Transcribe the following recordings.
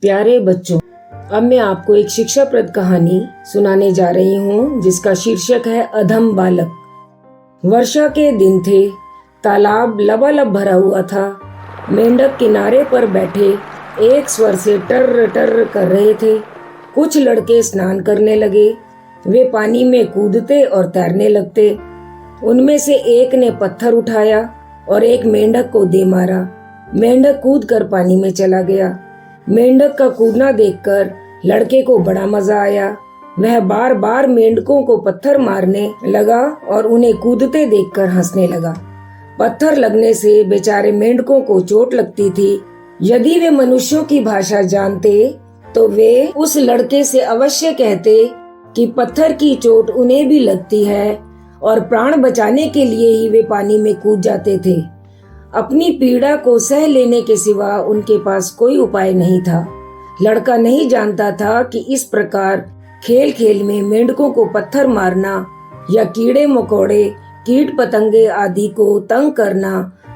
प्यारे बच्चों, अब मैं आपको एक शिक्षाप्रद कहानी सुनाने जा रही हूँ जिसका शीर्षक है अधम बालक। वर्षा के दिन थे। तालाब लबालब भरा हुआ था। मेंढक किनारे पर बैठे एक स्वर से टर टर कर रहे थे। कुछ लड़के स्नान करने लगे। वे पानी में कूदते और तैरने लगते। उनमें से एक ने पत्थर उठाया और एक मेंढक को दे मारा। मेंढक कूदकर पानी में चला गया। मेंढक का कूदना देखकर लड़के को बड़ा मजा आया। वह बार बार मेंढकों को पत्थर मारने लगा और उन्हें कूदते देखकर हंसने लगा। पत्थर लगने से बेचारे मेंढकों को चोट लगती थी। यदि वे मनुष्यों की भाषा जानते तो वे उस लड़के से अवश्य कहते कि पत्थर की चोट उन्हें भी लगती है और प्राण बचाने के लिए ही वे पानी में कूद जाते थे। अपनी पीड़ा को सह लेने के सिवा उनके पास कोई उपाय नहीं था। लड़का नहीं जानता था कि इस प्रकार खेल खेल में मेंढकों को पत्थर मारना या कीड़े मकोड़े कीट पतंगे आदि को तंग करना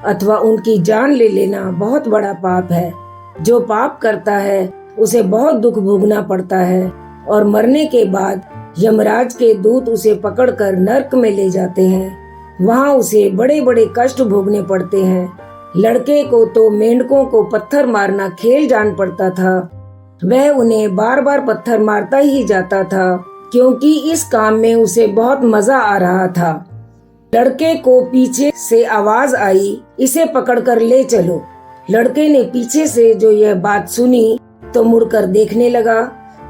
अथवा उनकी जान ले लेना बहुत बड़ा पाप है। जो पाप करता है उसे बहुत दुख भोगना पड़ता है और मरने के बाद यमराज के दूत उसे पकड़कर नरक में ले जाते हैं। वहाँ उसे बड़े बड़े कष्ट भोगने पड़ते हैं। लड़के को तो मेंढकों को पत्थर मारना खेल जान पड़ता था। वह उन्हें बार बार पत्थर मारता ही जाता था क्योंकि इस काम में उसे बहुत मजा आ रहा था। लड़के को पीछे से आवाज आई, इसे पकड़कर ले चलो। लड़के ने पीछे से जो यह बात सुनी तो मुड़कर देखने लगा।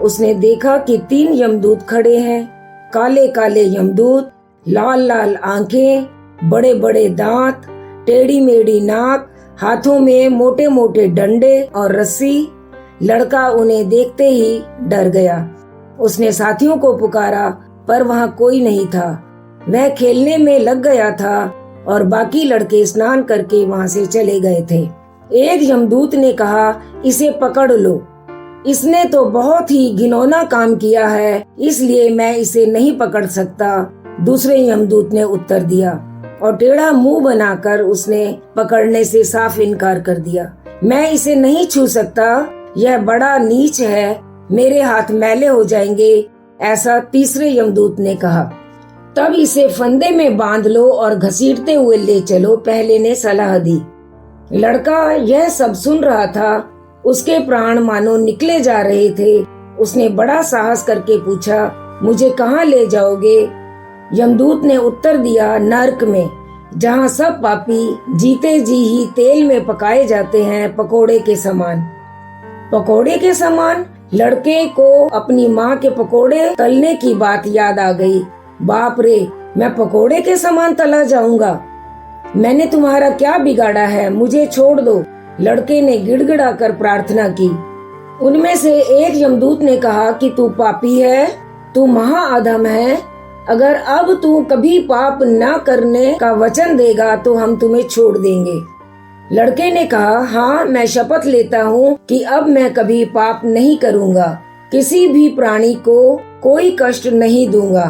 उसने देखा कि 3 यमदूत खड़े हैं। काले काले यमदूत, लाल लाल आंखें, बड़े बड़े दांत, टेढ़ी मेढ़ी नाक, हाथों में मोटे मोटे डंडे और रस्सी। लड़का उन्हें देखते ही डर गया। उसने साथियों को पुकारा पर वहाँ कोई नहीं था। वह खेलने में लग गया था और बाकी लड़के स्नान करके वहाँ से चले गए थे। एक यमदूत ने कहा, इसे पकड़ लो। इसने तो बहुत ही घिनौना काम किया है, इसलिए मैं इसे नहीं पकड़ सकता। दूसरे यमदूत ने उत्तर दिया और टेढ़ा मुंह बनाकर उसने पकड़ने से साफ इनकार कर दिया। मैं इसे नहीं छू सकता, यह बड़ा नीच है, मेरे हाथ मैले हो जाएंगे, ऐसा तीसरे यमदूत ने कहा। तब इसे फंदे में बांध लो और घसीटते हुए ले चलो, पहले ने सलाह दी। लड़का यह सब सुन रहा था। उसके प्राण मानो निकले जा रहे थे। उसने बड़ा साहस करके पूछा, मुझे कहाँ ले जाओगे? यमदूत ने उत्तर दिया, नरक में, जहाँ सब पापी जीते जी ही तेल में पकाए जाते हैं, पकोड़े के समान। पकोड़े के समान? लड़के को अपनी माँ के पकोड़े तलने की बात याद आ गई। बाप रे, मैं पकोड़े के समान तला जाऊंगा? मैंने तुम्हारा क्या बिगाड़ा है, मुझे छोड़ दो। लड़के ने गिड़गिड़ा कर प्रार्थना की। उनमें से एक यमदूत ने कहा कि तू पापी है, तू महाअधम है। अगर अब तू कभी पाप न करने का वचन देगा तो हम तुम्हें छोड़ देंगे। लड़के ने कहा, हाँ, मैं शपथ लेता हूँ कि अब मैं कभी पाप नहीं करूँगा, किसी भी प्राणी को कोई कष्ट नहीं दूंगा।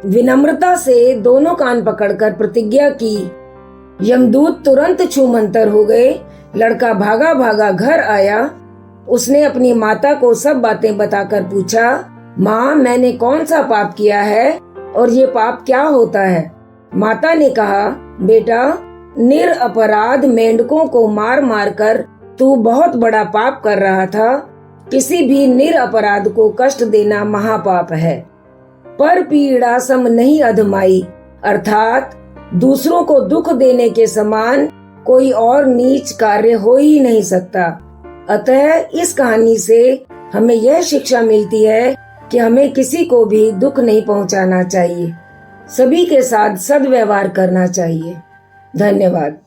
विनम्रता से दोनों कान पकड़कर प्रतिज्ञा की। यमदूत तुरंत छूमंतर हो गए। लड़का भागा भागा घर आया। उसने अपनी माता को सब बातें बताकर पूछा, माँ, मैंने कौन सा पाप किया है और ये पाप क्या होता है? माता ने कहा, बेटा, निरपराध मेंढकों को मार मार कर तू बहुत बड़ा पाप कर रहा था। किसी भी निरपराध को कष्ट देना महापाप है। पर पीड़ा सम नहीं अधमाई, अर्थात दूसरों को दुख देने के समान कोई और नीच कार्य हो ही नहीं सकता। अतः इस कहानी से हमें यह शिक्षा मिलती है कि हमें किसी को भी दुख नहीं पहुंचाना चाहिए। सभी के साथ सद्व्यवहार करना चाहिए। धन्यवाद।